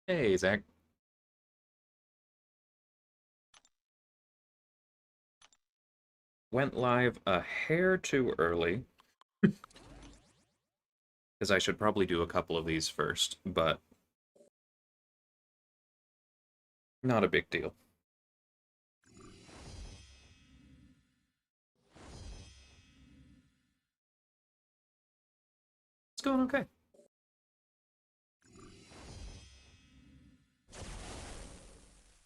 Hey, Zach. Went live a hair too early, because I should probably do a couple of these first, but not a big deal. It's going okay.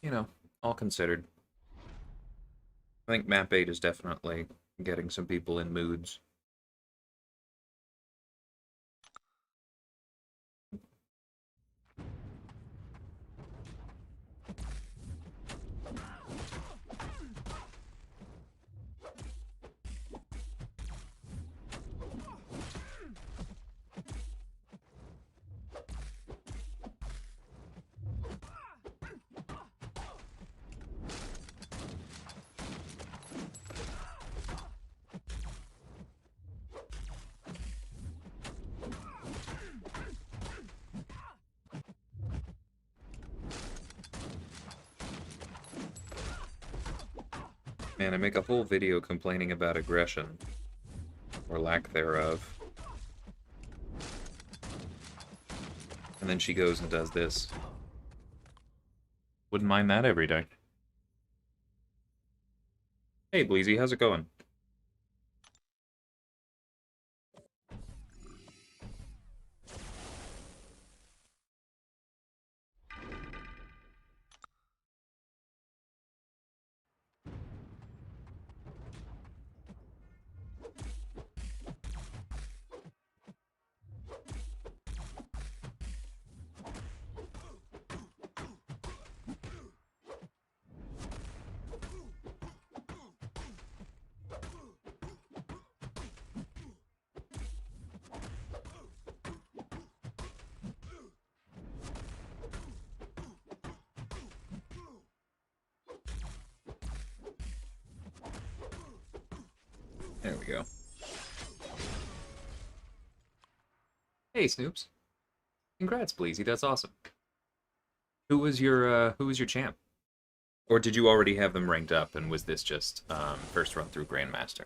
You know, all considered. I think map 8 is definitely getting some people in moods. Man, I make a whole video complaining about aggression, or lack thereof. And then she goes and does this. Wouldn't mind that every day. Hey, Bleezy, how's it going? There we go. Hey, Snoops. Congrats, Bleezy. That's awesome. Who was your champ? Or did you already have them ranked up, and was this just first run through Grandmaster?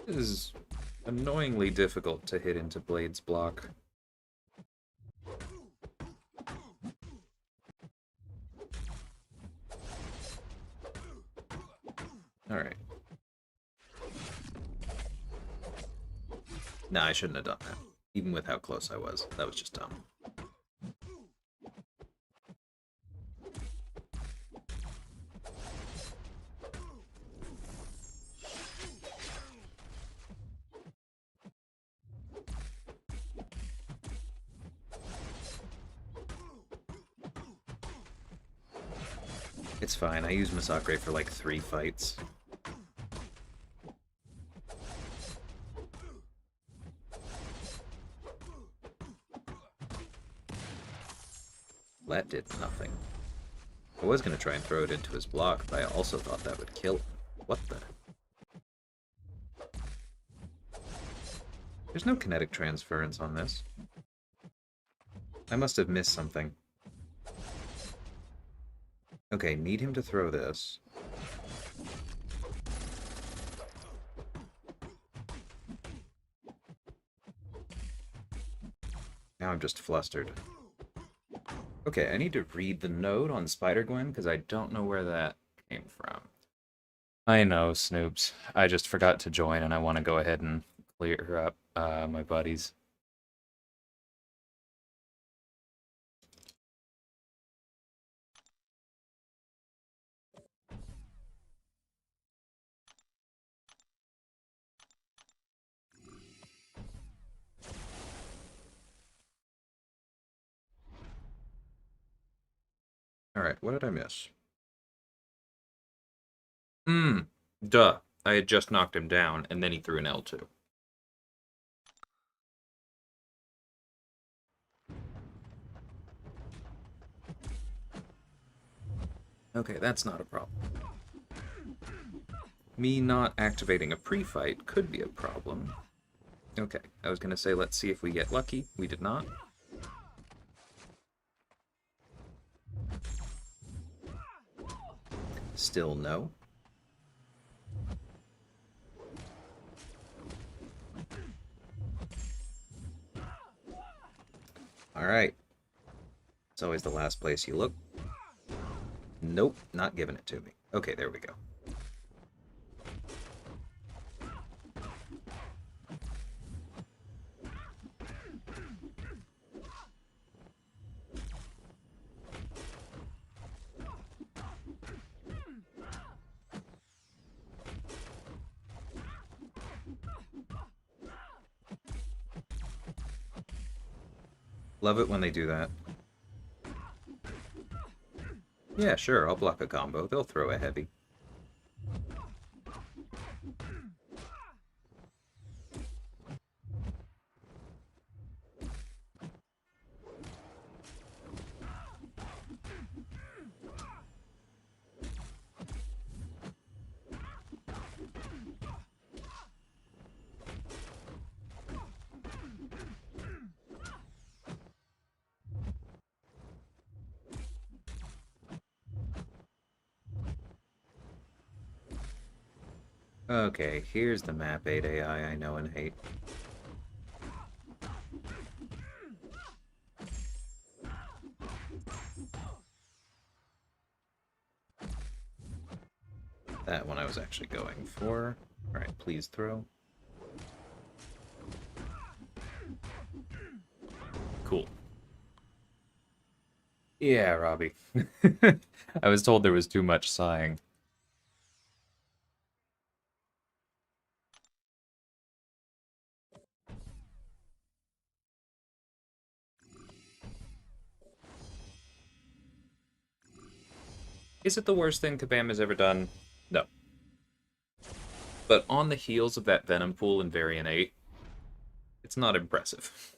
This is annoyingly difficult to hit into Blade's block. Alright. Nah, I shouldn't have done that. Even with how close I was. That was just dumb. It's fine. I used Masacre for like 3 fights. That did nothing. I was going to try and throw it into his block, but I also thought that would kill him. What the? There's no kinetic transference on this. I must have missed something. Okay, need him to throw this. Now I'm just flustered. Okay, I need to read the note on Spider-Gwen, because I don't know where that came from. I know, Snoops. I just forgot to join, and I want to go ahead and clear up my buddies. Alright, what did I miss? Duh. I had just knocked him down, and then he threw an L2. Okay, that's not a problem. Me not activating a pre-fight could be a problem. Okay, I was gonna say let's see if we get lucky. We did not. Still no. Alright. It's always the last place you look. Nope, not giving it to me. Okay, there we go. Love it when they do that. Yeah, sure, I'll block a combo. They'll throw a heavy. Okay, here's the map 8 AI I know and hate. That one I was actually going for. Alright, please throw. Cool. Yeah, Robbie. I was told there was too much sighing. Is it the worst thing Kabam has ever done? No. But on the heels of that Venom Pool in Variant 8, it's not impressive.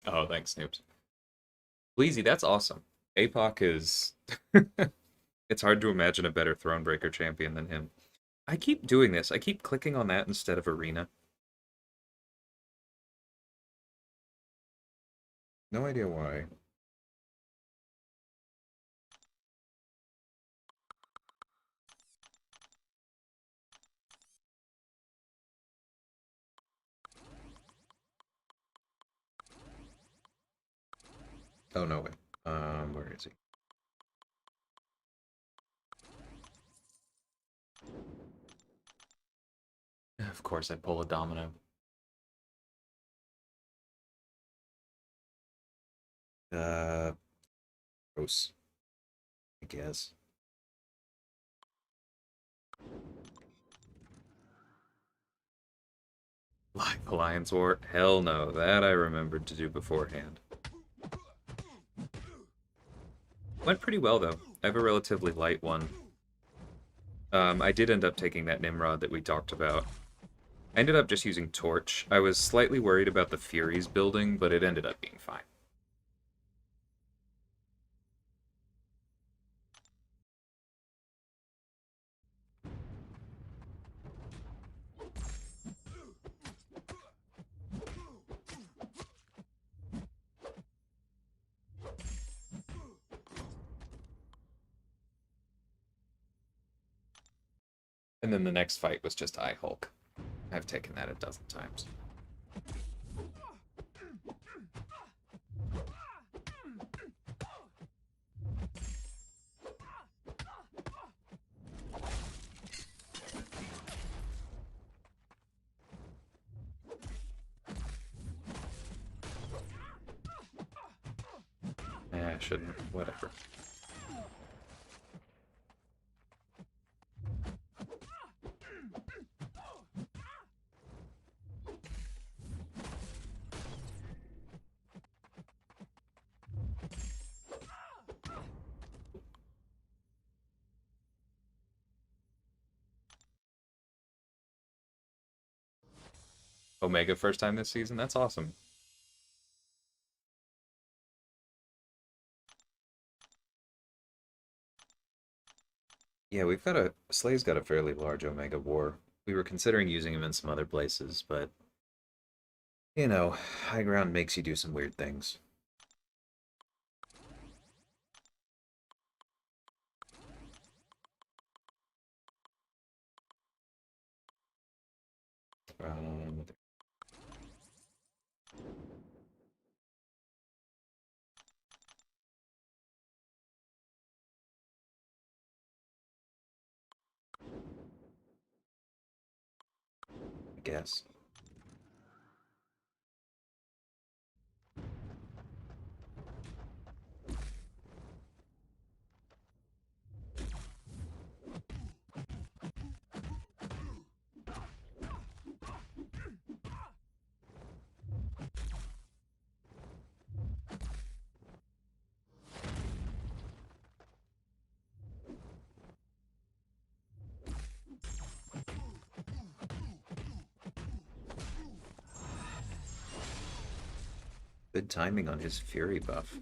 Oh, thanks, Snoops. Bleezy, that's awesome. APOC is... It's hard to imagine a better Thronebreaker champion than him. I keep doing this. I keep clicking on that instead of Arena. No idea why. Oh, no way. Where is he? Of course I'd pull a domino. Gross. I guess. Live Alliance War? Hell no. That I remembered to do beforehand. Went pretty well, though. I have a relatively light one. I did end up taking that Nimrod that we talked about. I ended up just using Torch. I was slightly worried about the Furies building, but it ended up being fine. And then the next fight was just I-Hulk. I've taken that a dozen times. I shouldn't. Whatever. Omega first time this season. That's awesome. Yeah, we've got Slay's got a fairly large Omega war. We were considering using him in some other places, but you know, high ground makes you do some weird things. Um, I guess. Good timing on his Fury buff.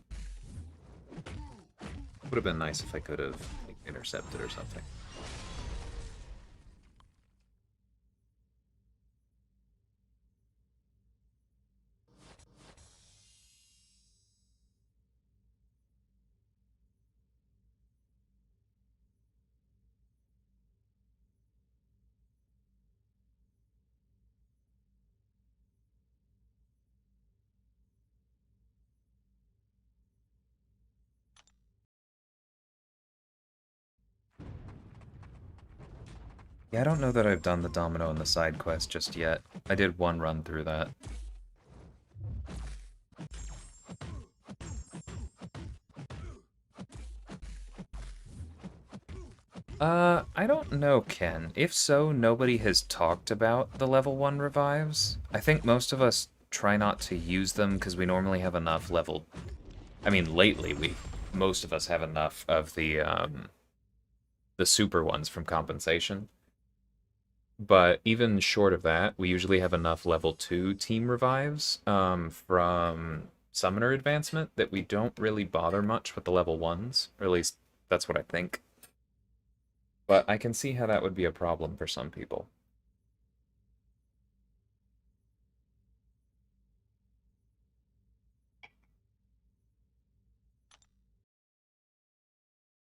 Would have been nice if I could have like, intercepted or something. Yeah, I don't know that I've done the Domino and the side quest just yet. I did one run through that. I don't know, Ken. If so, nobody has talked about the level 1 revives. I think most of us try not to use them because we normally have enough level... I mean, lately, most of us have enough of the super ones from compensation. But even short of that, we usually have enough level 2 team revives from Summoner Advancement that we don't really bother much with the level 1s. Or at least, that's what I think. But I can see how that would be a problem for some people.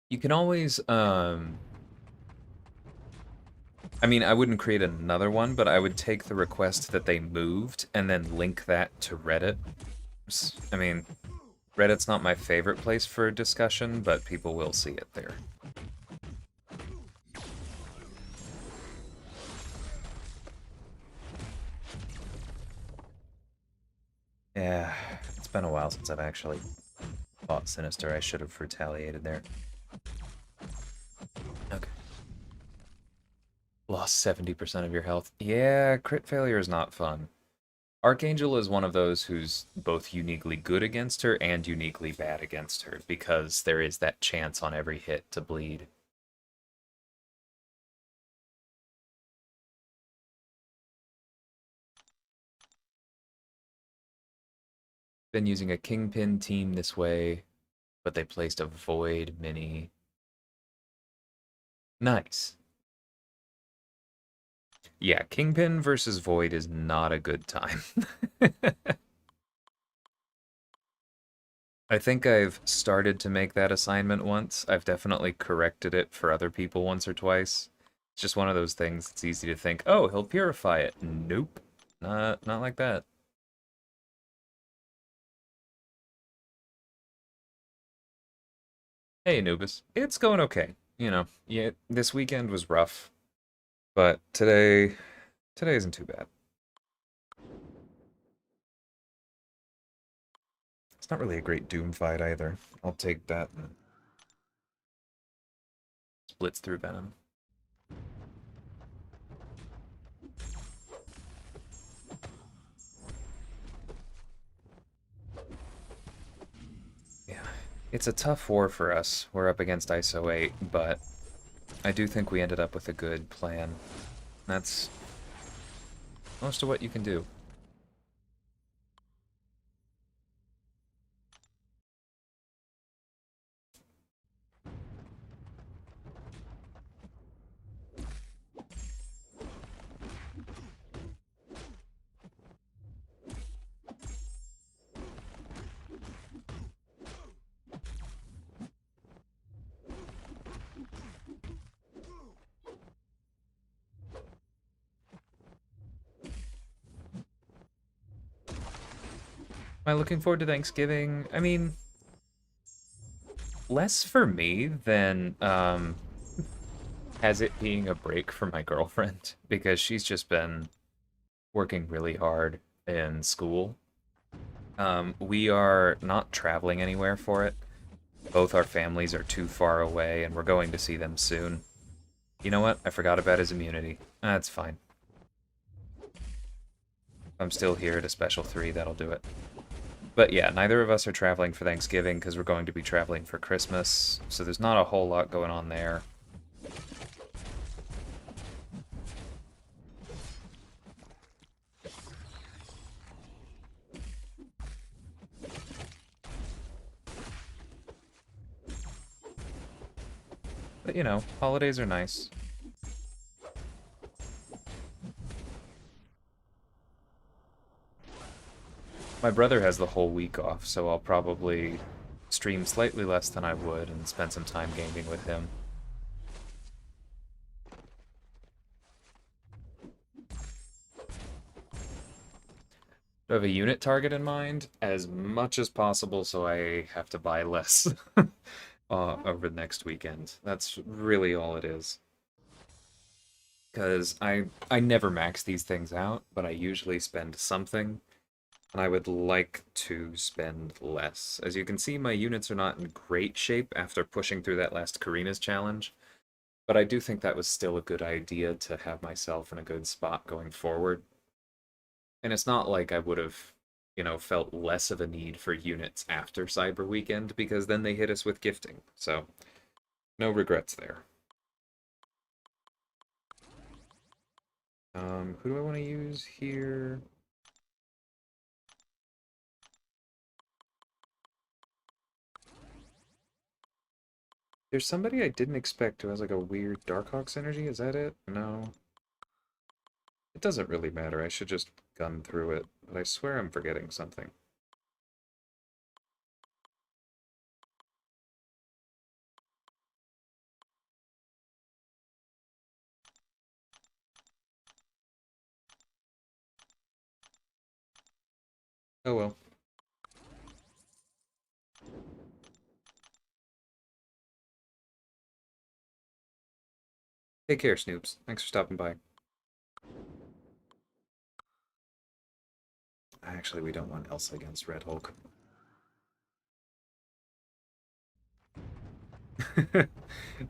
You can always, I mean, I wouldn't create another one, but I would take the request that they moved and then link that to Reddit. I mean, Reddit's not my favorite place for discussion, but people will see it there. Yeah, it's been a while since I've actually fought Sinister. I should have retaliated there. Okay. Lost 70% of your health. Yeah, crit failure is not fun. Archangel is one of those who's both uniquely good against her and uniquely bad against her, because there is that chance on every hit to bleed. Been using a Kingpin team this way, but they placed a Void mini. Nice. Yeah, Kingpin versus Void is not a good time. I think I've started to make that assignment once. I've definitely corrected it for other people once or twice. It's just one of those things. It's easy to think, oh, he'll purify it. Nope. Not like that. Hey, Anubis. It's going okay. You know, yeah, this weekend was rough, but today isn't too bad. It's not really a great Doom fight either. I'll take that and splits through Venom. Yeah. It's a tough war for us. We're up against ISO 8, but I do think we ended up with a good plan. That's most of what you can do. Am I looking forward to Thanksgiving? I mean, less for me than as it being a break for my girlfriend because she's just been working really hard in school. We are not traveling anywhere for it. Both our families are too far away, and we're going to see them soon. You know what? I forgot about his immunity. That's fine. I'm still here at a special 3, that'll do it. But yeah, neither of us are traveling for Thanksgiving because we're going to be traveling for Christmas, so there's not a whole lot going on there. But you know, holidays are nice. My brother has the whole week off, so I'll probably stream slightly less than I would and spend some time gaming with him. Do I have a unit target in mind? As much as possible so I have to buy less over the next weekend. That's really all it is. Because I never max these things out, but I usually spend something, and I would like to spend less. As you can see, my units are not in great shape after pushing through that last Karina's challenge, but I do think that was still a good idea to have myself in a good spot going forward. And it's not like I would have, felt less of a need for units after Cyber Weekend, because then they hit us with gifting. So, no regrets there. Who do I want to use here? There's somebody I didn't expect who has like a weird Darkhawk synergy. Is that it? No. It doesn't really matter. I should just gun through it, but I swear I'm forgetting something. Oh well. Take care, Snoops. Thanks for stopping by. Actually, we don't want Elsa against Red Hulk.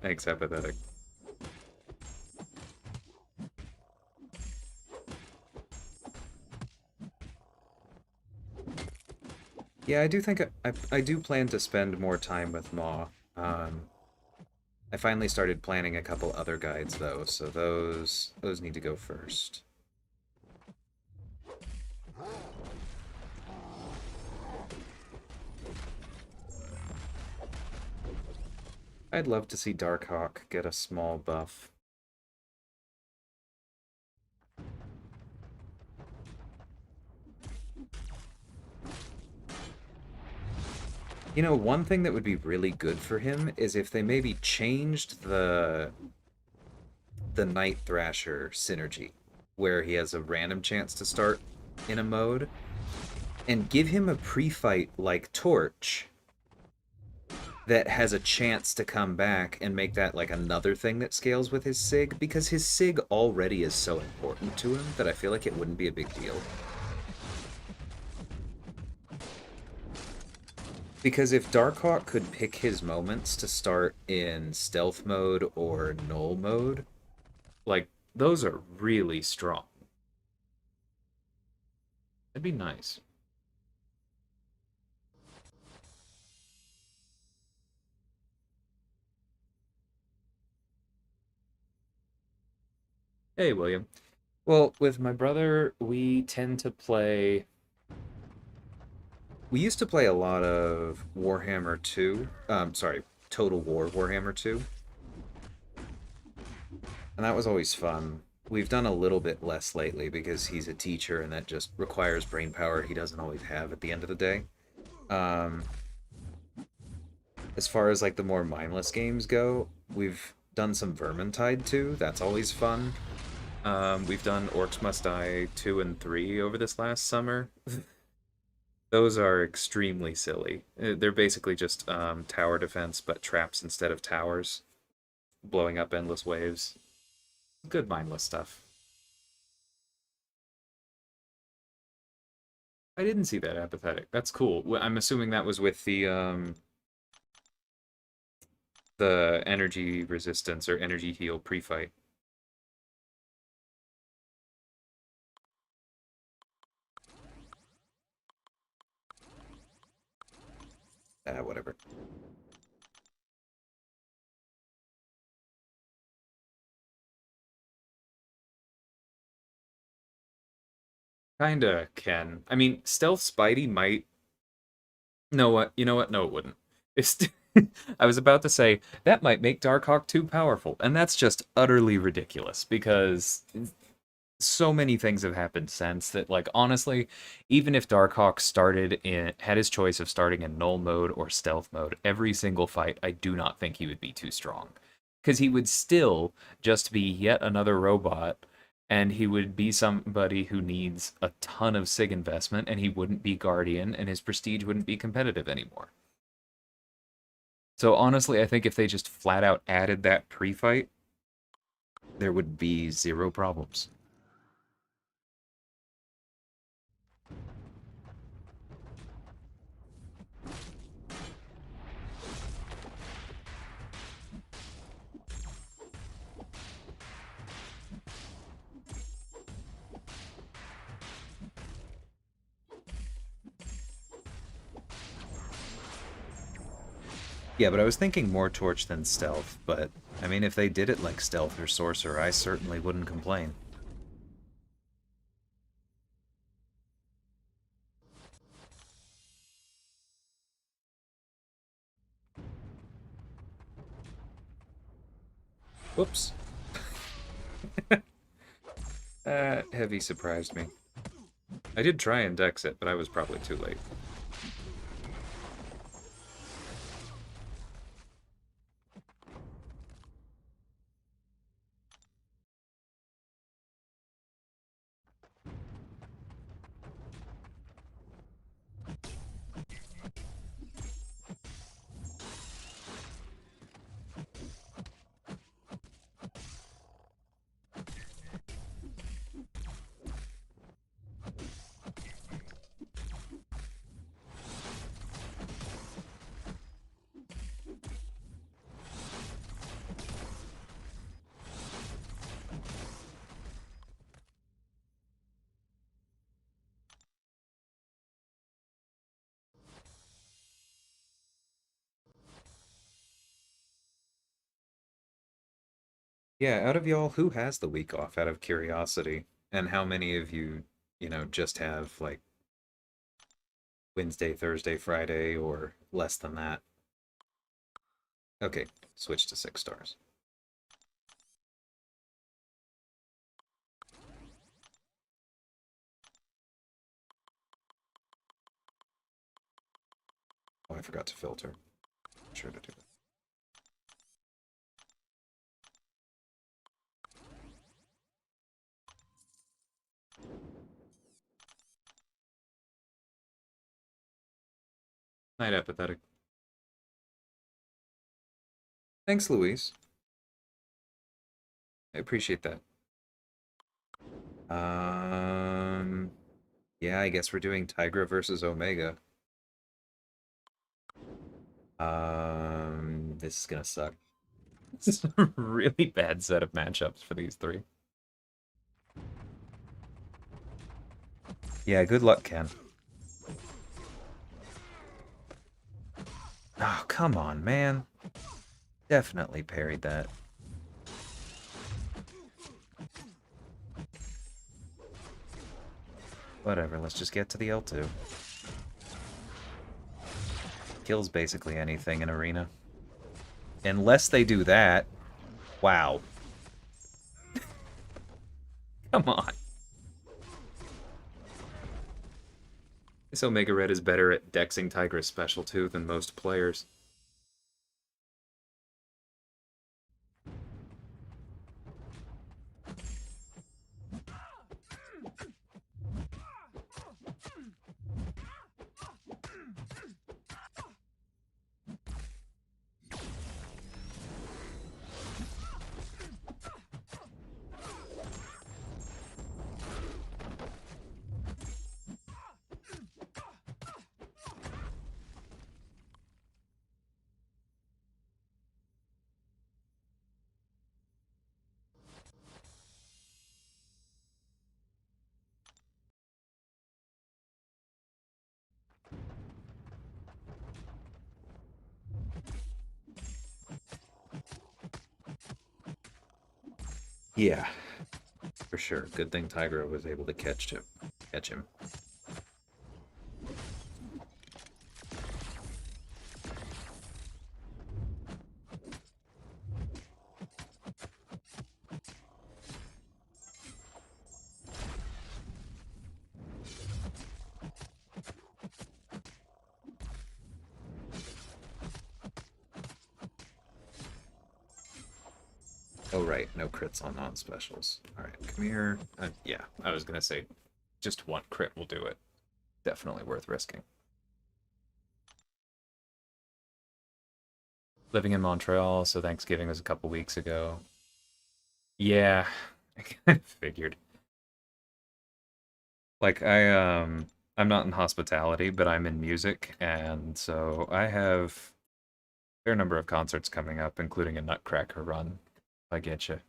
Thanks, Apathetic. Yeah, I do think I do plan to spend more time with Maw. I finally started planning a couple other guides though, so those need to go first. I'd love to see Darkhawk get a small buff. You know, one thing that would be really good for him is if they maybe changed the Night Thrasher synergy, where he has a random chance to start in a mode, and give him a pre-fight like Torch that has a chance to come back and make that like another thing that scales with his Sig, because his Sig already is so important to him that I feel like it wouldn't be a big deal. Because if Darkhawk could pick his moments to start in stealth mode or null mode, like, those are really strong. That'd be nice. Hey, William. Well, with my brother, we tend to play... We used to play a lot of Warhammer 2. Sorry, Total War Warhammer 2. And that was always fun. We've done a little bit less lately because he's a teacher and that just requires brain power he doesn't always have at the end of the day. Um, as far as like the more mindless games go, we've done some Vermintide 2. That's always fun. We've done Orcs Must Die 2 and 3 over this last summer. Those are extremely silly. They're basically just tower defense, but traps instead of towers, blowing up endless waves. Good mindless stuff. I didn't see that apathetic. That's cool. I'm assuming that was with the energy resistance or energy heal pre-fight. Whatever. Kinda can. I mean, Stealth Spidey might. No, what? You know what? No, it wouldn't. It's. I was about to say that might make Darkhawk too powerful, and that's just utterly ridiculous because so many things have happened since that, like, honestly, even if Darkhawk had his choice of starting in null mode or stealth mode every single fight, I do not think he would be too strong. Because he would still just be yet another robot, and he would be somebody who needs a ton of SIG investment, and he wouldn't be Guardian, and his prestige wouldn't be competitive anymore. So honestly, I think if they just flat out added that pre-fight, there would be zero problems. Yeah, but I was thinking more Torch than Stealth, but I mean, if they did it like Stealth or Sorcerer, I certainly wouldn't complain. Whoops. Heavy surprised me. I did try and dex it, but I was probably too late. Yeah, out of y'all, who has the week off out of curiosity? And how many of you, just have like Wednesday, Thursday, Friday, or less than that? Okay, switch to 6 stars. Oh, I forgot to filter. Sure to do that. Night apathetic. Thanks, Louise. I appreciate that. Um, yeah, I guess we're doing Tigra versus Omega. This is gonna suck. This is a really bad set of matchups for these three. Yeah, good luck, Ken. Oh, come on, man. Definitely parried that. Whatever, let's just get to the L2. Kills basically anything in Arena. Unless they do that. Wow. Come on. This Omega Red is better at dexing Tigra's special too than most players. Yeah, for sure. Good thing Tigra was able to catch him. Catch him. Oh, right. No crits on non-specials. All right, come here. Yeah, I was going to say just one crit will do it. Definitely worth risking. Living in Montreal, so Thanksgiving was a couple weeks ago. Yeah, I kind of figured. Like I'm not in hospitality, but I'm in music, and so I have a fair number of concerts coming up, including a Nutcracker run. I get you.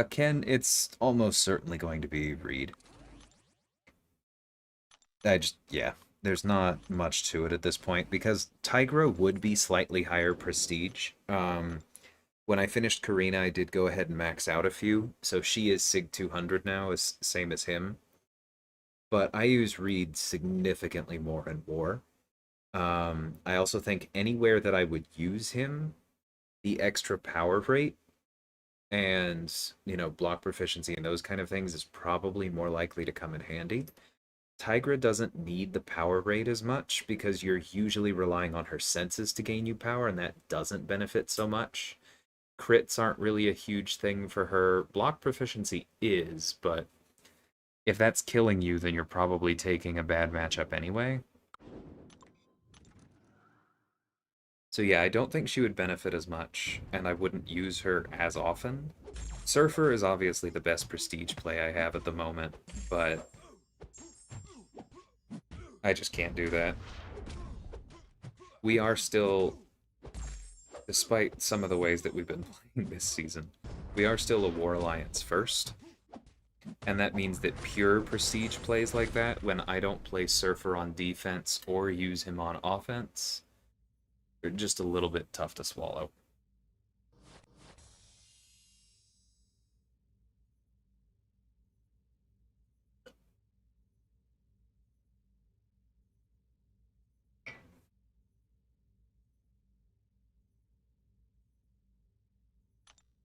Ken, it's almost certainly going to be Reed. Yeah, there's not much to it at this point because Tigra would be slightly higher prestige. When I finished Karina, I did go ahead and max out a few, so she is Sig 200 now, is same as him. But I use Reed significantly more in War. I also think anywhere that I would use him, the extra power rate and block proficiency and those kind of things is probably more likely to come in handy. Tigra doesn't need the power rate as much because you're usually relying on her senses to gain you power, and that doesn't benefit so much. Crits aren't really a huge thing for her. Block proficiency is, but if that's killing you, then you're probably taking a bad matchup anyway. So yeah, I don't think she would benefit as much, and I wouldn't use her as often. Surfer is obviously the best prestige play I have at the moment, but I just can't do that. We are still, despite some of the ways that we've been playing this season, we are still a War Alliance first. And that means that pure prestige plays like that, when I don't play Surfer on defense or use him on offense, they're just a little bit tough to swallow.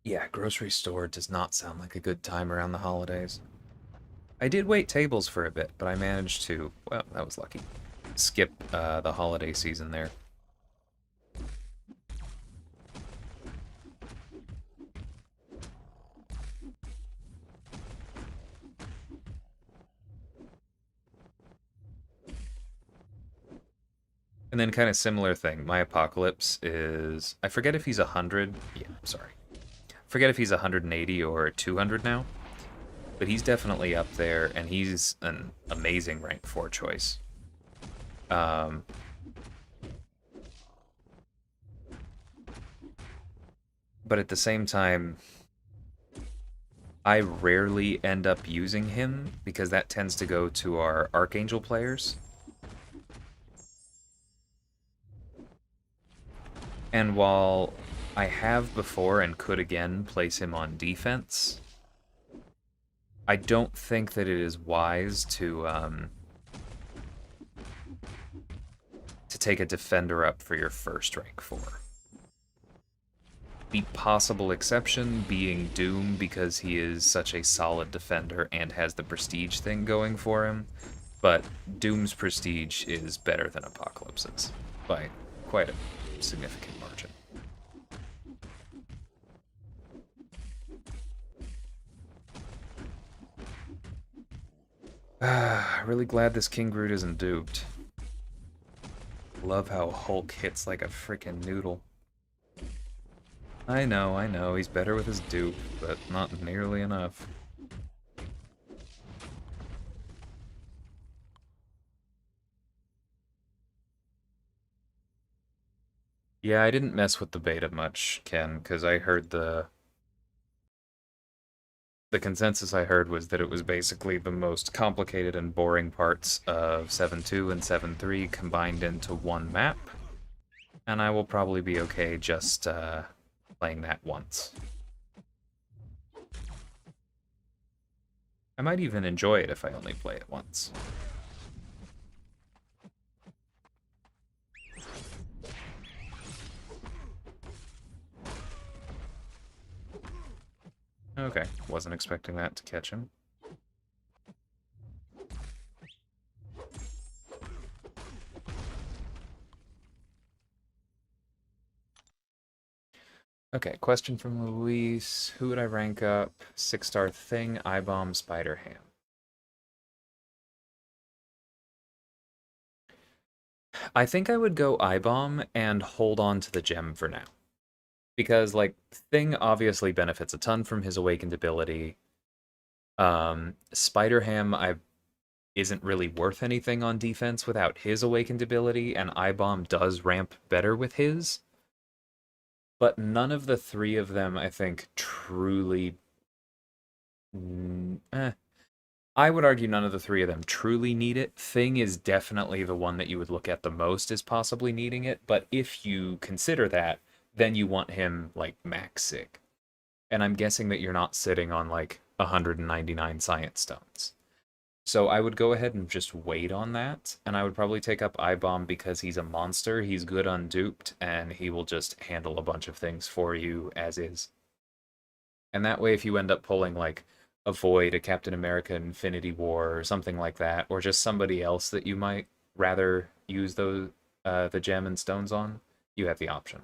Yeah, grocery store does not sound like a good time around the holidays. I did wait tables for a bit, but I managed to, well, that was lucky, skip the holiday season there. And then kind of similar thing, my Apocalypse is, I forget if he's 100, yeah, sorry. Forget if he's 180 or 200 now, but he's definitely up there, and he's an amazing rank 4 choice. Um, but at the same time, I rarely end up using him because that tends to go to our Archangel players. And while I have before and could again place him on defense, I don't think that it is wise to take a defender up for your first rank 4. The possible exception being Doom because he is such a solid defender and has the prestige thing going for him, but Doom's prestige is better than Apocalypse's by quite a significant margin. Really glad this King Groot isn't duped. Love how Hulk hits like a freaking noodle. I know, he's better with his dupe, but not nearly enough. Yeah, I didn't mess with the beta much, Ken, because I heard the consensus I heard was that it was basically the most complicated and boring parts of 7.2 and 7.3 combined into one map. And I will probably be okay just playing that once. I might even enjoy it if I only play it once. Okay, wasn't expecting that to catch him. Okay, question from Luis. Who would I rank up? 6-star Thing, Eyebomb, Spider-Ham. I think I would go Eyebomb and hold on to the gem for now. Because, like, Thing obviously benefits a ton from his awakened ability. Spider-Ham isn't really worth anything on defense without his awakened ability, and Eyebomb does ramp better with his. But none of the three of them, I think, truly... I would argue none of the three of them truly need it. Thing is definitely the one that you would look at the most as possibly needing it, but if you consider that, then you want him, like, max sig. And I'm guessing that you're not sitting on, like, 199 Science Stones. So I would go ahead and just wait on that, and I would probably take up Eyebomb because he's a monster, he's good unduped, and he will just handle a bunch of things for you as is. And that way, if you end up pulling, like, a Void, a Captain America Infinity War, or something like that, or just somebody else that you might rather use the gem and stones on, you have the option.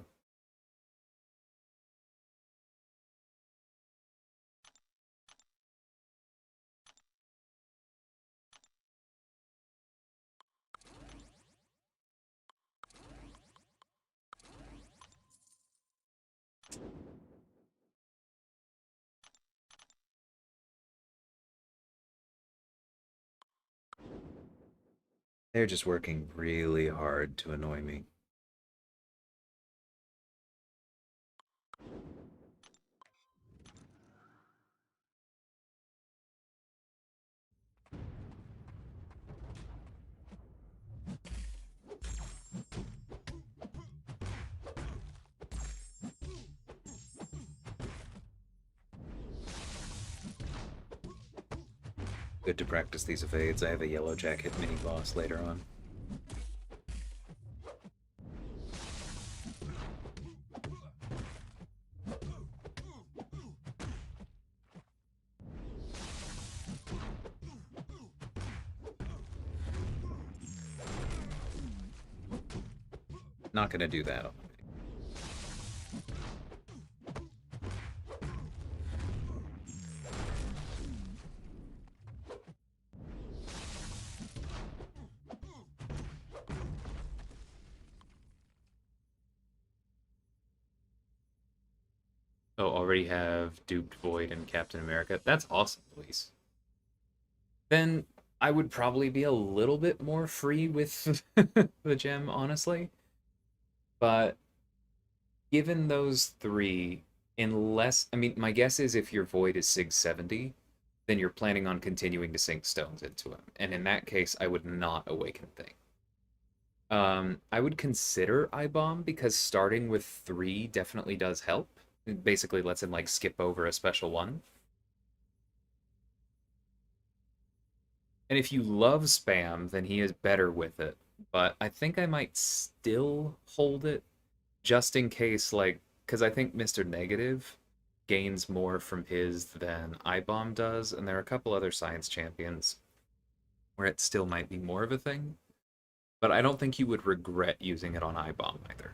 They're just working really hard to annoy me. Good to practice these evades. I have a Yellow Jacket mini boss later on. Not gonna do that. Oh, already have duped Void and Captain America. That's awesome, Luis. Then I would probably be a little bit more free with the gem, honestly. But given those three, unless, I mean, my guess is if your Void is Sig 70, then you're planning on continuing to sink stones into him. And in that case, I would not awaken Thing. I would consider Eyebomb because starting with 3 definitely does help. It basically lets him, like, skip over a special one. And if you love spam, then he is better with it. But I think I might still hold it just in case, like, because I think Mr. Negative gains more from his than Eyebomb does, and there are a couple other science champions where it still might be more of a thing. But I don't think you would regret using it on Eyebomb either.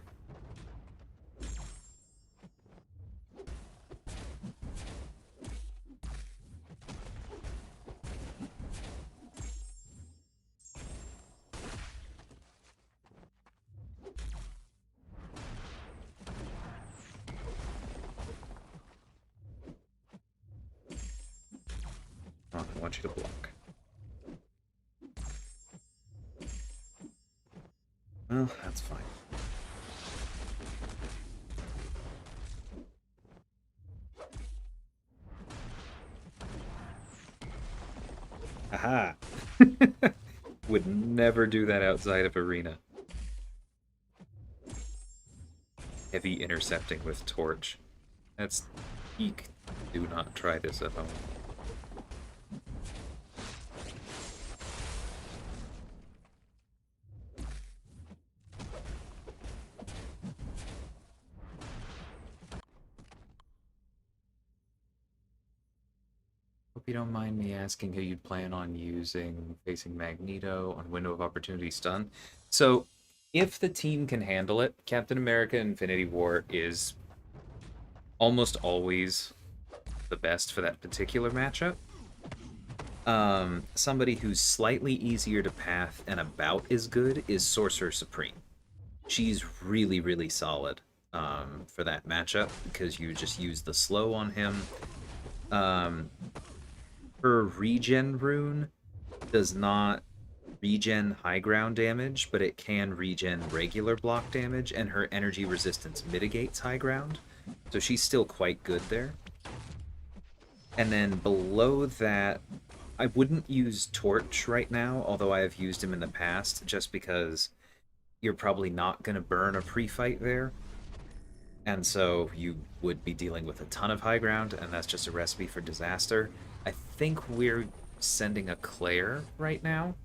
Oh, I want you to block. Well, that's fine. Aha! Would never do that outside of arena. heavy intercepting with Torch. That's peak. Do not try this at home. Hope you don't mind me asking who you'd plan on using facing Magneto on Window of Opportunity stun. So, if the team can handle it, Captain America Infinity War is almost always the best for that particular matchup. Somebody who's slightly easier to path and about as good is Sorcerer Supreme. She's really, really solid for that matchup because you just use the slow on him. Her regen rune does not regen high ground damage, but it can regen regular block damage, and her energy resistance mitigates high ground. So she's still quite good there. And then below that, I wouldn't use Torch right now, although I have used him in the past, just because you're probably not going to burn a pre-fight there. And so you would be dealing with a ton of high ground, and that's just a recipe for disaster. I think we're sending a Claire right now,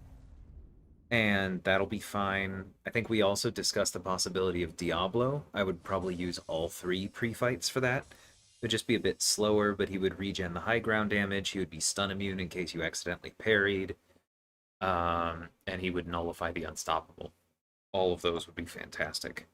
and that'll be fine. I think we also discussed the possibility of Diablo. I would probably use all 3 pre-fights for that. It would just be a bit slower, but he would regen the high ground damage. He would be stun immune in case you accidentally parried. And he would nullify the unstoppable. All of those would be fantastic.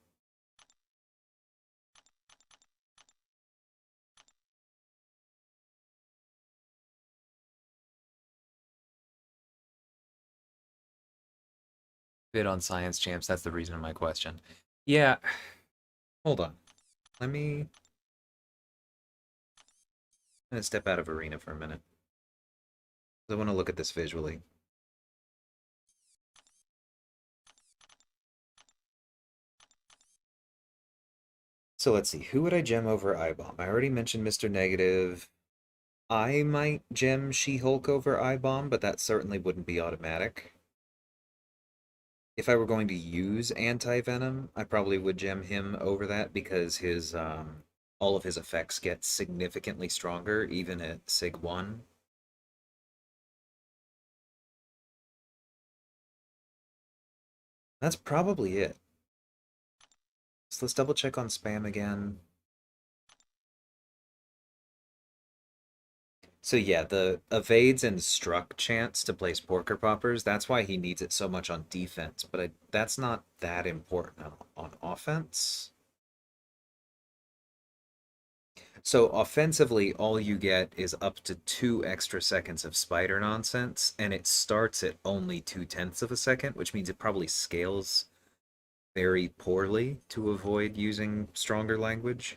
Bit on Science Champs, that's the reason of my question. Yeah, hold on. Let me... I'm gonna step out of Arena for a minute. I want to look at this visually. So let's see, who would I gem over Eyebomb? I already mentioned Mr. Negative. I might gem She-Hulk over Eyebomb, but that certainly wouldn't be automatic. If I were going to use Anti-Venom, I probably would gem him over that because his all of his effects get significantly stronger, even at Sig 1. That's probably it. So let's double check on spam again. So yeah, the evades and struck chance to place Porker Poppers, that's why he needs it so much on defense, but that's not that important on offense. So offensively, all you get is up to 2 extra seconds of spider nonsense, and it starts at only 2/10 of a second, which means it probably scales very poorly to avoid using stronger language.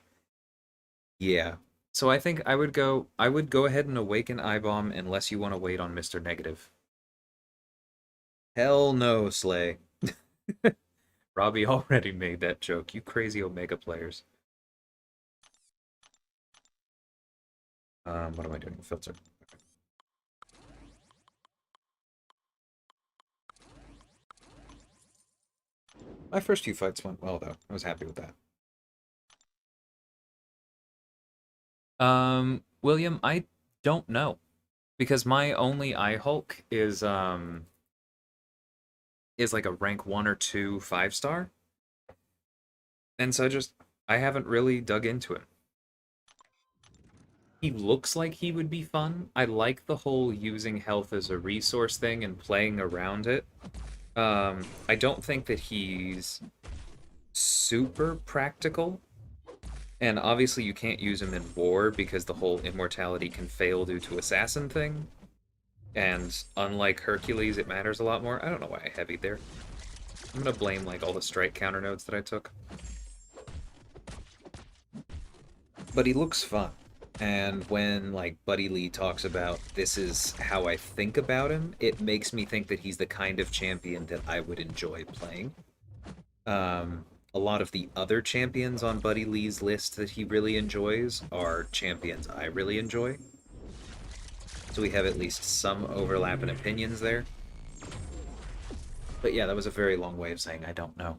Yeah. So I think I would go ahead and awaken Eyebomb unless you want to wait on Mr. Negative. Hell no, Slay. Robbie already made that joke. You crazy Omega players. What am I doing? Filter. My first few fights went well, though. I was happy with that. William, I don't know. Because my only Eye-Hulk is like a rank 1 or 2 5-star. And so I haven't really dug into him. He looks like he would be fun. I like the whole using health as a resource thing and playing around it. I don't think that he's super practical. And obviously you can't use him in war because the whole immortality can fail due to assassin thing. And unlike Hercules, it matters a lot more. I don't know why I heavied there. I'm gonna blame like all the strike counter nodes that I took. But he looks fun. And when like Buddy Lee talks about this is how I think about him, it makes me think that he's the kind of champion that I would enjoy playing. A lot of the other champions on Buddy Lee's list that he really enjoys are champions I really enjoy. So we have at least some overlap in opinions there. But yeah, that was a very long way of saying I don't know.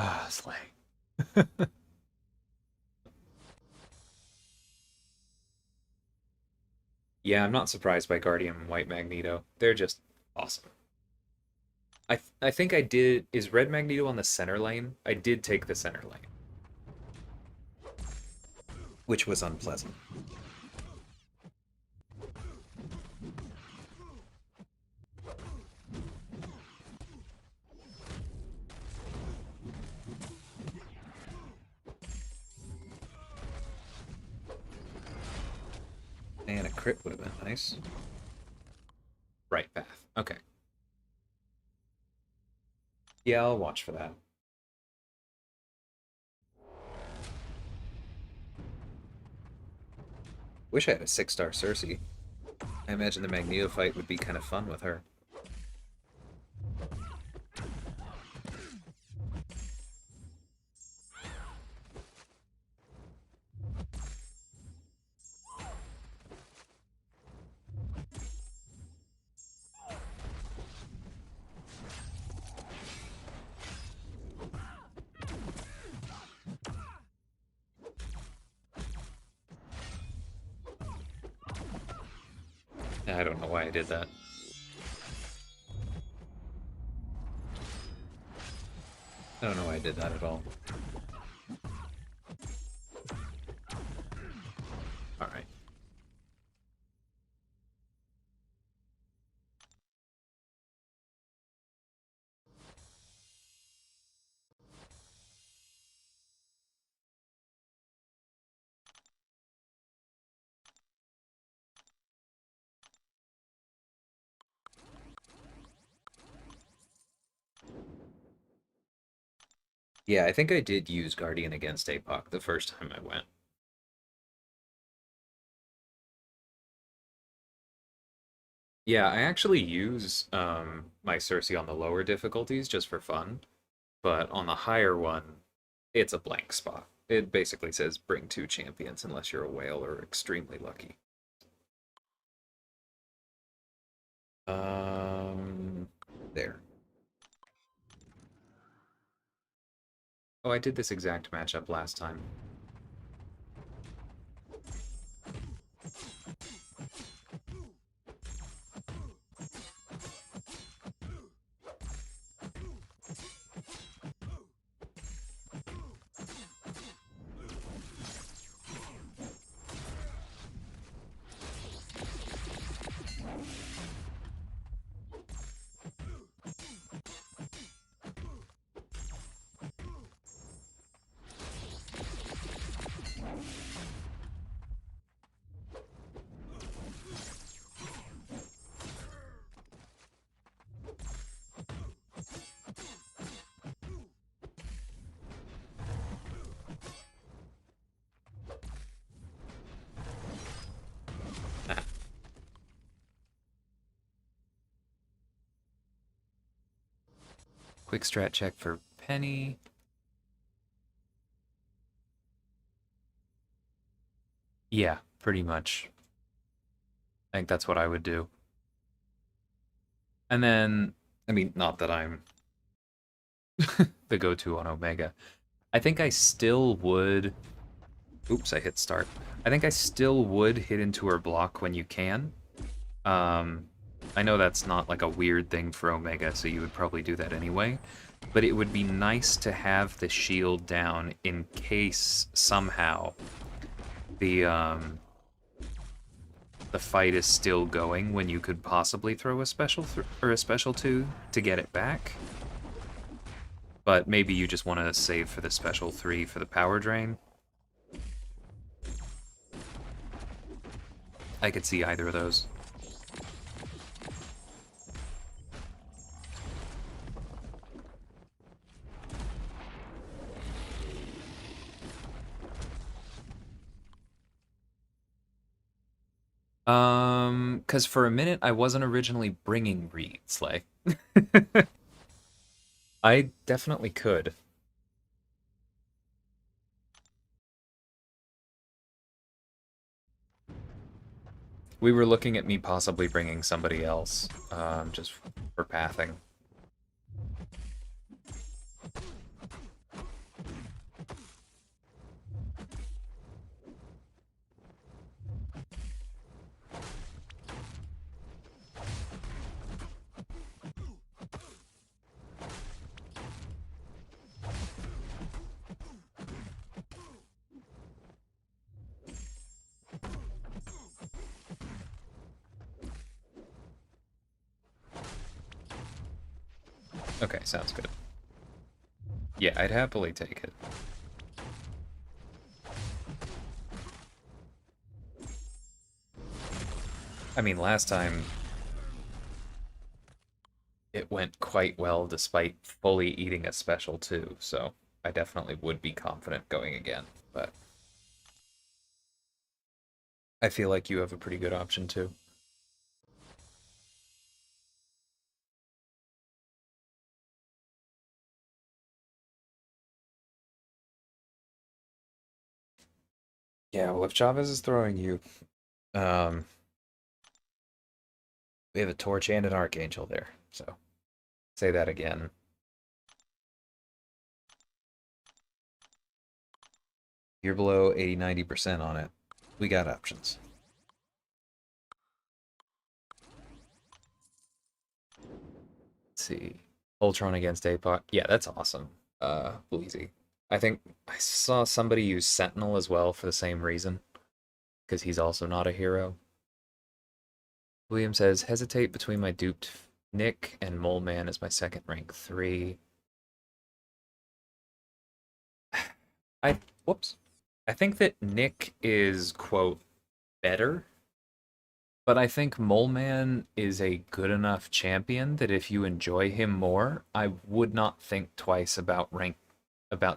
Ah, Slay. Yeah, I'm not surprised by Guardian and White Magneto. They're just awesome. I think I did. Is Red Magneto on the center lane? I did take the center lane, which was unpleasant. And a crit would have been nice. Right path. Okay. Yeah, I'll watch for that. Wish I had a 6-star Cersei. I imagine the Magneto fight would be kind of fun with her. I don't know why I did that. I don't know why I did that at all. Alright. Yeah, I think I did use Guardian against APOC the first time I went. Yeah, I actually use my Cersei on the lower difficulties just for fun, but on the higher one, it's a blank spot. It basically says bring 2 champions unless you're a whale or extremely lucky. There. Oh, I did this exact matchup last time. Quick strat check for Penny. Yeah, pretty much. I think that's what I would do. And then, I mean, not that I'm the go-to on Omega. I think I still would... Oops, I hit start. I think I still would hit into her block when you can. I know that's not like a weird thing for Omega, so you would probably do that anyway. But it would be nice to have the shield down in case somehow the fight is still going when you could possibly throw a special or a special 2 to get it back. But maybe you just want to save for the special 3 for the power drain. I could see either of those. Because for a minute I wasn't originally bringing reeds, like... I definitely could. We were looking at me possibly bringing somebody else, just for pathing. Okay, sounds good. Yeah, I'd happily take it. I mean, last time it went quite well despite fully eating a special too, so I definitely would be confident going again, but I feel like you have a pretty good option too. Yeah, well, if Chavez is throwing you, um, we have a Torch and an Archangel there, so say that again. You're below 80, 90% on it. We got options. Let's see. Ultron against APOC. Yeah, that's awesome. Bleezy. I think I saw somebody use Sentinel as well for the same reason, because he's also not a hero. William says, hesitate between my duped Nick and Mole Man as my second rank 3. Whoops. I think that Nick is, quote, better, but I think Mole Man is a good enough champion that if you enjoy him more, I would not think twice about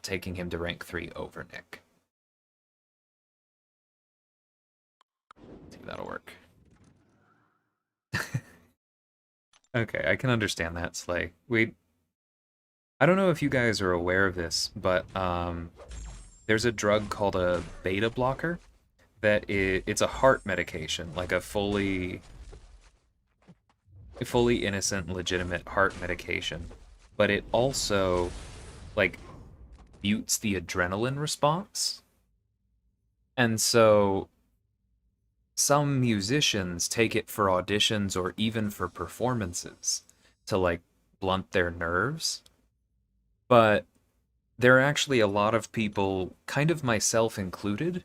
taking him to rank 3 over Nick. See if that'll work. Okay, I can understand that, Slay. I don't know if you guys are aware of this, but there's a drug called a beta blocker it's a heart medication, like a fully innocent, legitimate heart medication, but it also like mutes the adrenaline response. And so some musicians take it for auditions or even for performances to like blunt their nerves. But there are actually a lot of people, kind of myself included,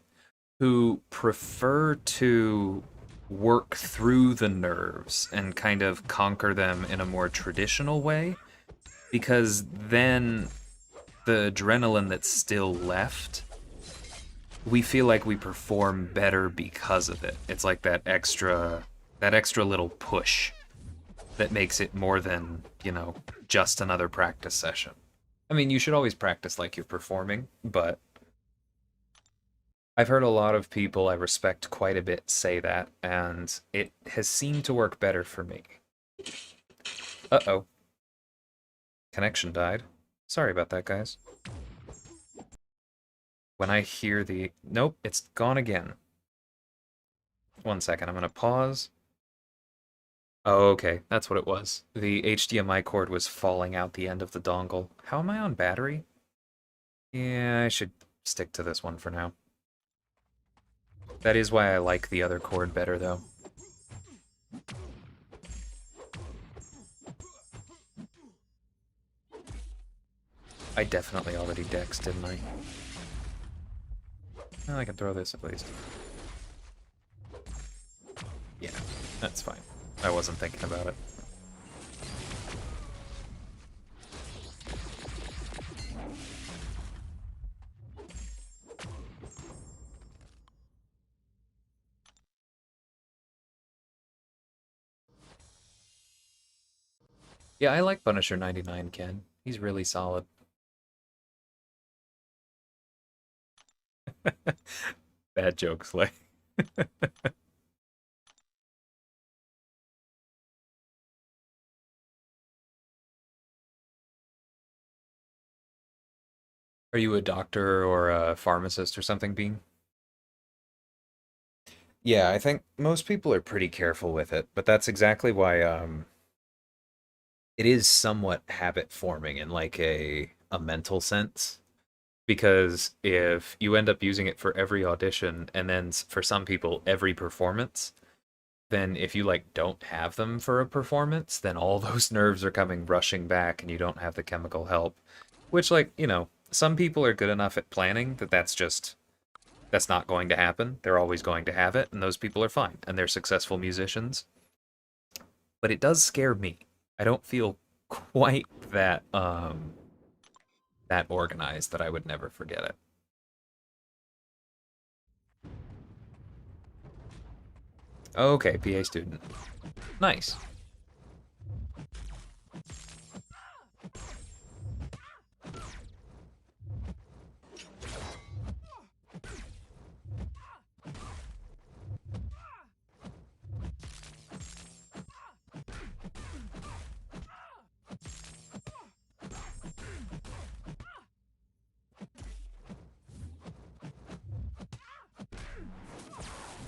who prefer to work through the nerves and kind of conquer them in a more traditional way, because then the adrenaline that's still left, we feel like we perform better because of it. It's like that extra little push that makes it more than, just another practice session. I mean, you should always practice like you're performing, but I've heard a lot of people I respect quite a bit say that, and it has seemed to work better for me. Uh-oh. Connection died. Sorry about that, guys. When I hear the... Nope, it's gone again. 1 second, I'm gonna pause. Oh, okay, that's what it was. The HDMI cord was falling out the end of the dongle. How am I on battery? Yeah, I should stick to this one for now. That is why I like the other cord better, though. I definitely already dexed, didn't I? Well, I can throw this at least. Yeah, that's fine. I wasn't thinking about it. Yeah, I like Punisher 99, Ken. He's really solid. Bad jokes, like. Are you a doctor or a pharmacist or something, Bean? Yeah, I think most people are pretty careful with it, but that's exactly why it is somewhat habit forming in like a mental sense. Because if you end up using it for every audition and then for some people every performance, then if you like don't have them for a performance, then all those nerves are coming rushing back and you don't have the chemical help. Which, like, some people are good enough at planning that that's not going to happen. They're always going to have it, and those people are fine, and they're successful musicians. But it does scare me. I don't feel quite that that organized that I would never forget it. Okay, PA student. Nice.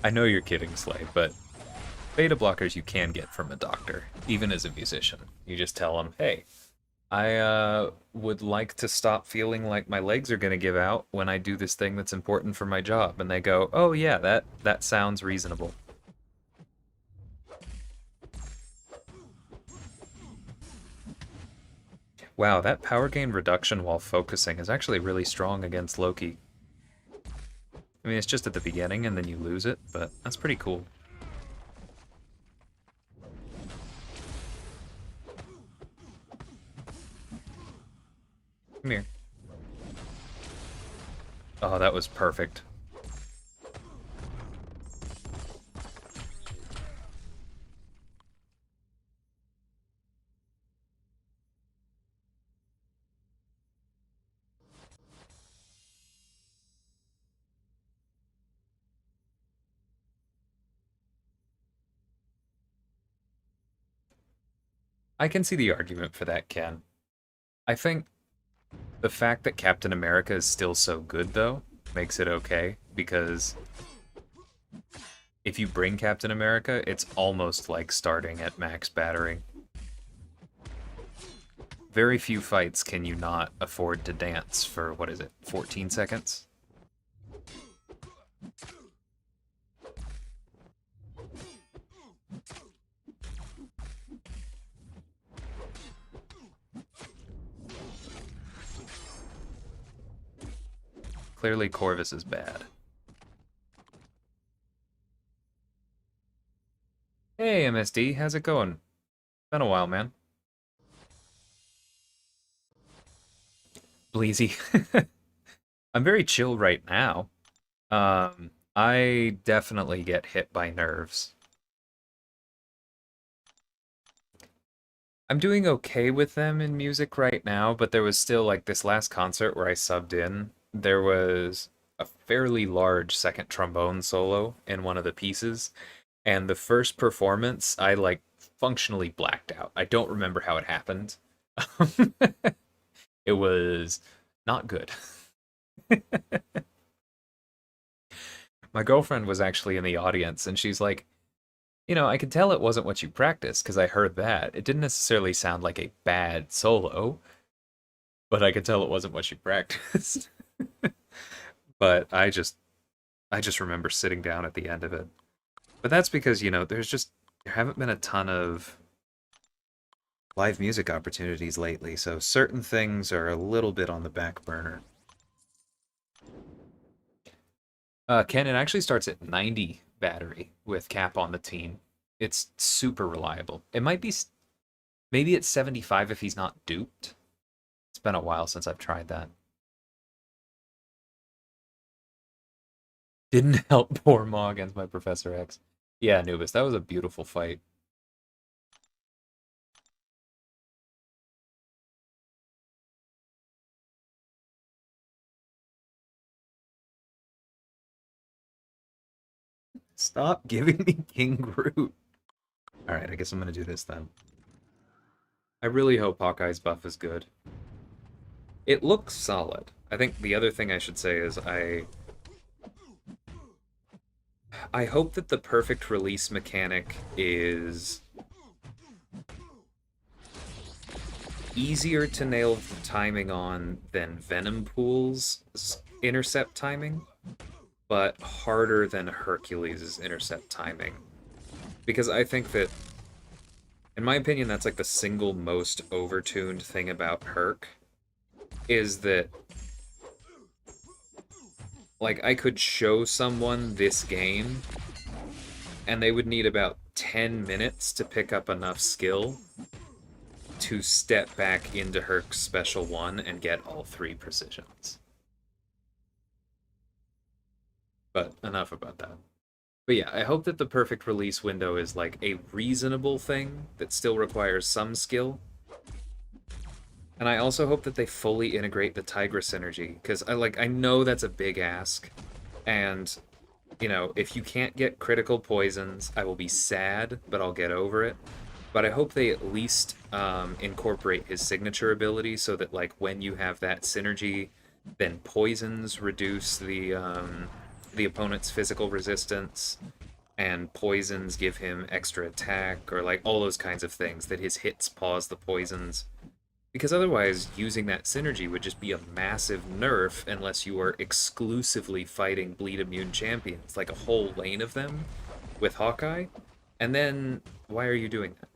I know you're kidding, Slay, but beta blockers you can get from a doctor, even as a musician. You just tell them, hey, I would like to stop feeling like my legs are going to give out when I do this thing that's important for my job. And they go, oh yeah, that sounds reasonable. Wow, that power gain reduction while focusing is actually really strong against Loki. I mean, it's just at the beginning and then you lose it, but that's pretty cool. Come here. Oh, that was perfect. I can see the argument for that, Ken. I think the fact that Captain America is still so good, though, makes it okay, because if you bring Captain America, it's almost like starting at max battery. Very few fights can you not afford to dance for, what is it, 14 seconds? Clearly Corvus is bad. Hey, MSD, how's it going? Been a while, man. Bleezy. I'm very chill right now. I definitely get hit by nerves. I'm doing okay with them in music right now, but there was still like this last concert where I subbed in. There was a fairly large second trombone solo in one of the pieces, and the first performance I like functionally blacked out. I don't remember how it happened. It was not good. My girlfriend was actually in the audience and she's like, you know, I could tell it wasn't what you practiced because I heard that. It didn't necessarily sound like a bad solo, but I could tell it wasn't what you practiced. But I just remember sitting down at the end of it. But that's because, you know, there haven't been a ton of live music opportunities lately, so certain things are a little bit on the back burner. Ken, it actually starts at 90 battery with Cap on the team. It's super reliable. It might be, maybe it's 75 if he's not duped. It's been a while since I've tried that. Didn't help poor Ma against my Professor X. Yeah, Anubis, that was a beautiful fight. Stop giving me King Groot. Alright, I guess I'm gonna do this then. I really hope Hawkeye's buff is good. It looks solid. I think the other thing I should say is I hope that the perfect release mechanic is easier to nail the timing on than Venom Pool's intercept timing, but harder than Hercules' intercept timing. Because I think that, in my opinion, that's like the single most overtuned thing about Herc, is that, like, I could show someone this game, and they would need about 10 minutes to pick up enough skill to step back into her special one and get all 3 precisions. But enough about that. But yeah, I hope that the perfect release window is like a reasonable thing that still requires some skill. And I also hope that they fully integrate the Tigra synergy, because I know that's a big ask, and you know, if you can't get critical poisons, I will be sad, but I'll get over it. But I hope they at least incorporate his signature ability so that, like, when you have that synergy, then poisons reduce the opponent's physical resistance, and poisons give him extra attack, or like all those kinds of things, that his hits pause the poisons. Because otherwise, using that synergy would just be a massive nerf unless you are exclusively fighting bleed immune champions, like a whole lane of them with Hawkeye. And then, why are you doing that?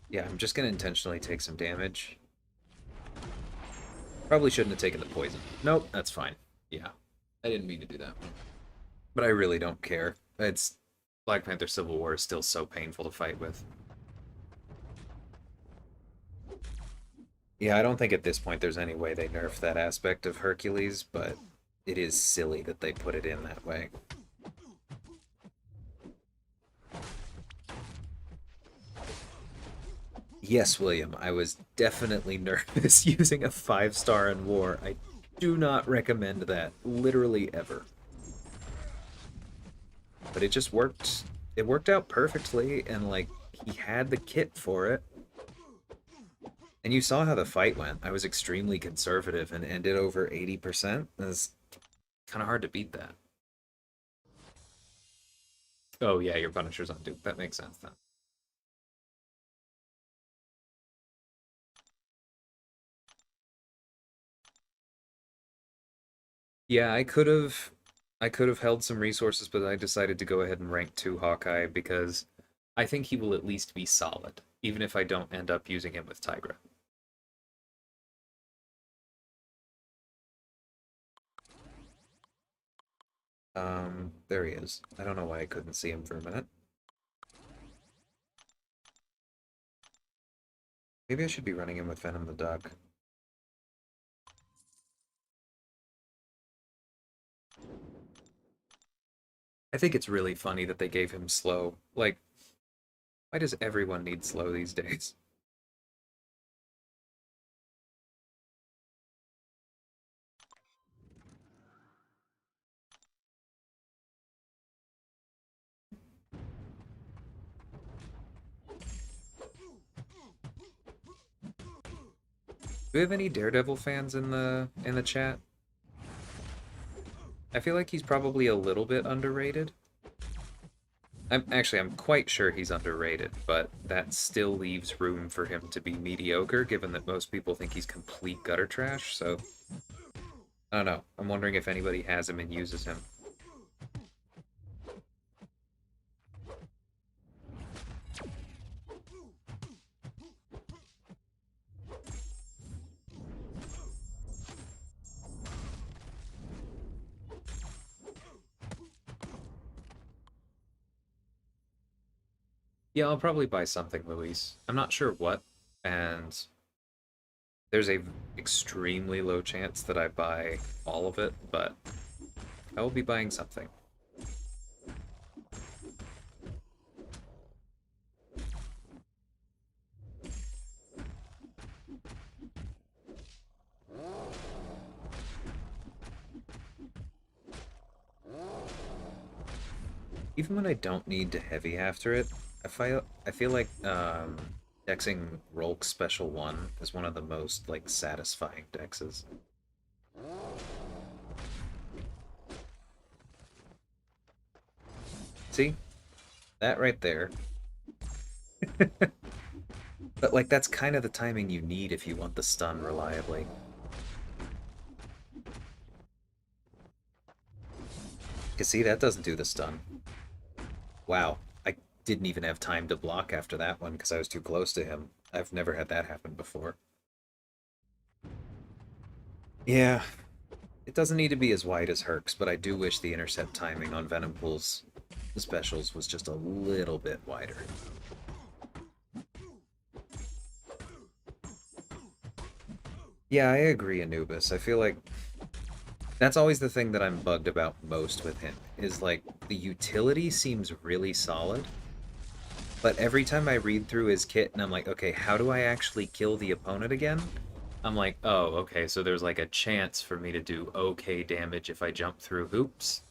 Yeah, I'm just gonna intentionally take some damage. Probably shouldn't have taken the poison. Nope, that's fine. Yeah, I didn't mean to do that. But I really don't care. It's Black Panther Civil War is still so painful to fight with. Yeah, I don't think at this point there's any way they nerf that aspect of Hercules, but it is silly that they put it in that way. Yes, William, I was definitely nervous using a 5-star in war. I do not recommend that, literally ever. But it just worked. It worked out perfectly, and like, he had the kit for it. And you saw how the fight went. I was extremely conservative and ended over 80%. It's kind of hard to beat that. Oh yeah, your Punisher's on Duke. That makes sense then. Yeah, I could have held some resources, but I decided to go ahead and rank 2 Hawkeye because I think he will at least be solid, even if I don't end up using him with Tigra. There he is. I don't know why I couldn't see him for a minute. Maybe I should be running him with Venom the Duck. I think it's really funny that they gave him slow. Like, why does everyone need slow these days? Do we have any Daredevil fans in the chat? I feel like he's probably a little bit underrated. I'm quite sure he's underrated, but that still leaves room for him to be mediocre, given that most people think he's complete gutter trash, so I don't know. I'm wondering if anybody has him and uses him. Yeah, I'll probably buy something, Luis. I'm not sure what, and there's a extremely low chance that I buy all of it, but I will be buying something. Even when I don't need to heavy after it, I feel like dexing Rolk Special 1 is one of the most like satisfying dexes. See? That right there. But like that's kind of the timing you need if you want the stun reliably. Cause see, that doesn't do the stun. Wow, I didn't even have time to block after that one because I was too close to him. I've never had that happen before. Yeah, It doesn't need to be as wide as Herc's, but I do wish the intercept timing on Venompool's specials was just a little bit wider. Yeah, I agree, Anubis. I feel like that's always the thing that I'm bugged about most with him, is like the utility seems really solid, but every time I read through his kit and I'm like, okay, how do I actually kill the opponent again? I'm like, oh, okay, so there's like a chance for me to do okay damage if I jump through hoops.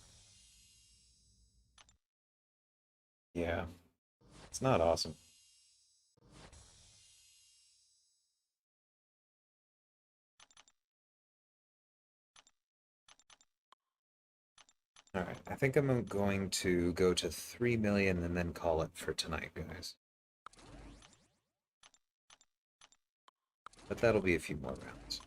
Yeah, it's not awesome. Alright, I think I'm going to go to 3 million and then call it for tonight, guys. But that'll be a few more rounds.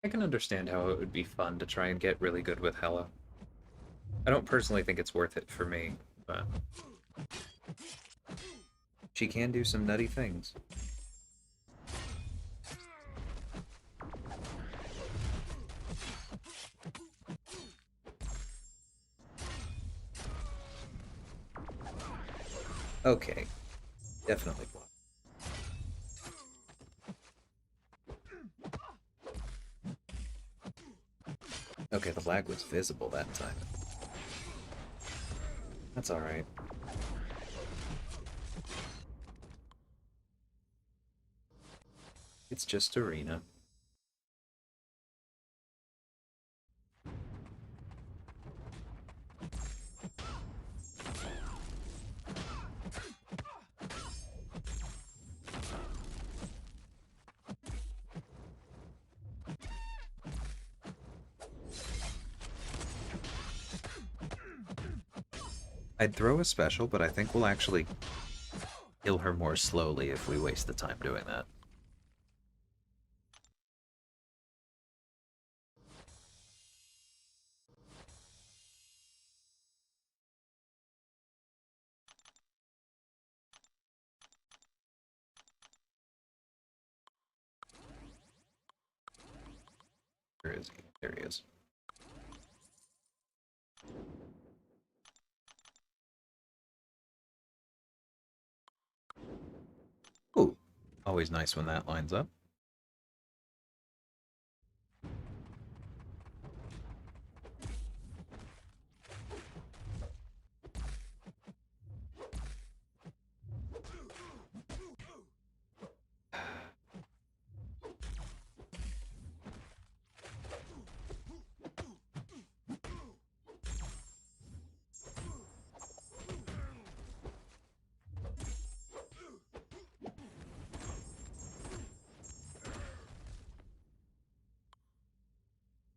I can understand how it would be fun to try and get really good with Hela. I don't personally think it's worth it for me, but she can do some nutty things. Okay, definitely block. Okay, the lag was visible that time. That's alright. It's just arena. I'd throw a special, but I think we'll actually kill her more slowly if we waste the time doing that. Where is he? There he is. Ooh, always nice when that lines up.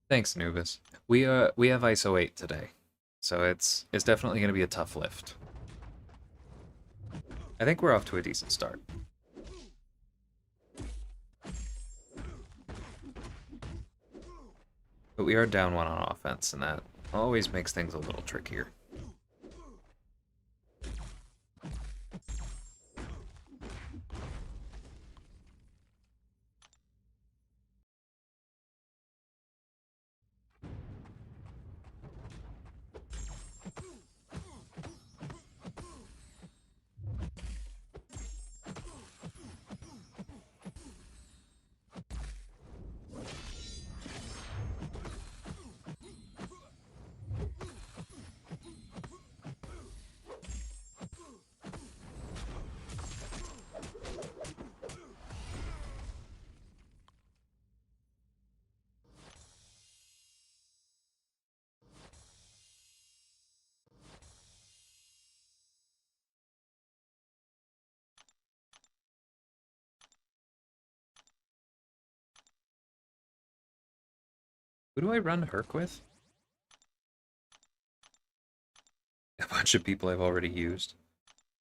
Thanks, Nubis. We have ISO 8 today, so it's definitely going to be a tough lift. I think we're off to a decent start. But we are down one on offense, and that always makes things a little trickier. Who do I run Herc with? A bunch of people I've already used.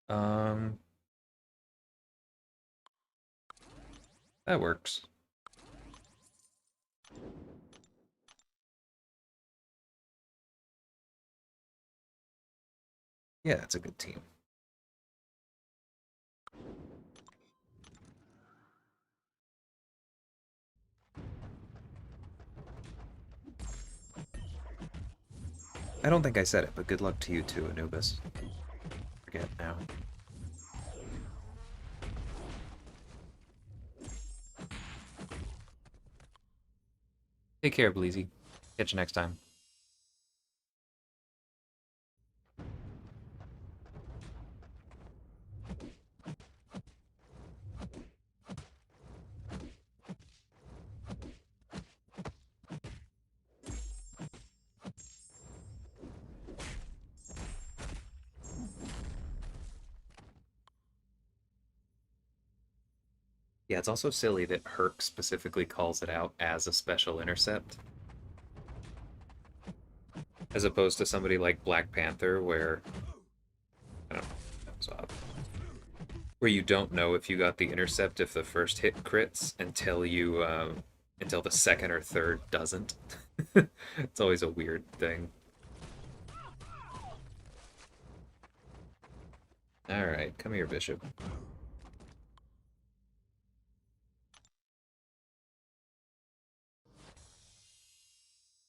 Um, that works. Yeah, it's a good team. I don't think I said it, but good luck to you too, Anubis. Forget now. Take care, Bleezy. Catch you next time. Yeah, it's also silly that Herc specifically calls it out as a special intercept, as opposed to somebody like Black Panther, where I don't know, that was odd. Where you don't know if you got the intercept if the first hit crits until you until the second or third doesn't. It's always a weird thing. All right, come here, Bishop.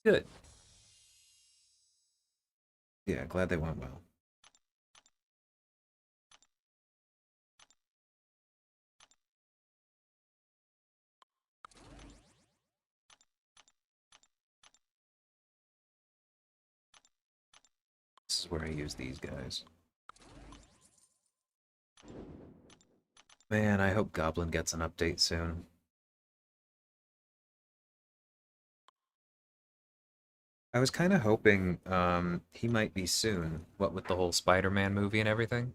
Good. Yeah, glad they went well. This is where I use these guys. Man, I hope Goblin gets an update soon. I was kind of hoping he might be soon, what with the whole Spider-Man movie and everything.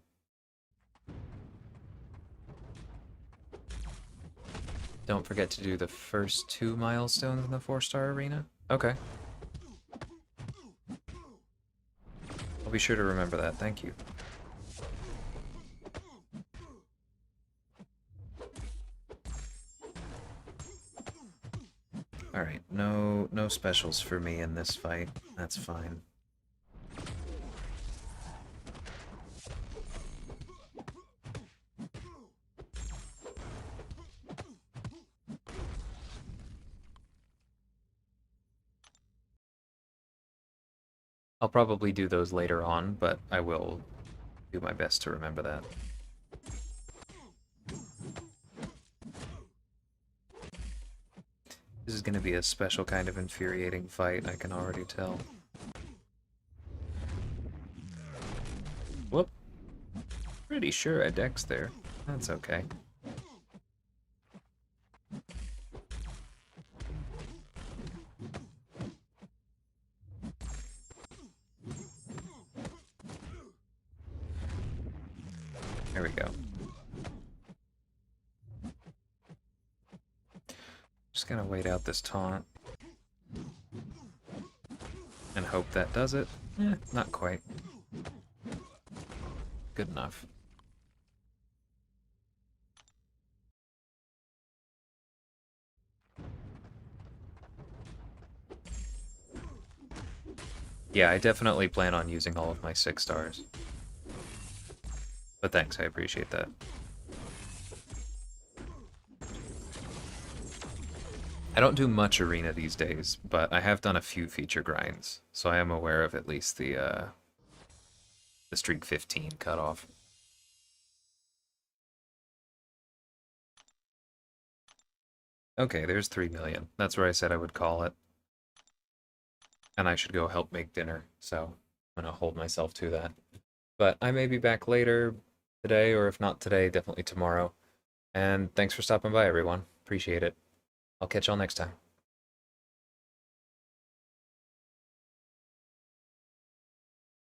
Don't forget to do the first 2 milestones in the 4-star arena. Okay. I'll be sure to remember that, thank you. Alright, no specials for me in this fight. That's fine. I'll probably do those later on, but I will do my best to remember that. This is going to be a special kind of infuriating fight, I can already tell. Whoop. Pretty sure I dex there. That's okay. There we go. Just gonna wait out this taunt. And hope that does it. Not quite. Good enough. Yeah, I definitely plan on using all of my 6 stars. But thanks, I appreciate that. I don't do much arena these days, but I have done a few feature grinds, so I am aware of at least the streak 15 cutoff. Okay, there's 3 million. That's where I said I would call it. And I should go help make dinner, so I'm gonna hold myself to that. But I may be back later today, or if not today, definitely tomorrow. And thanks for stopping by, everyone. Appreciate it. I'll catch y'all next time.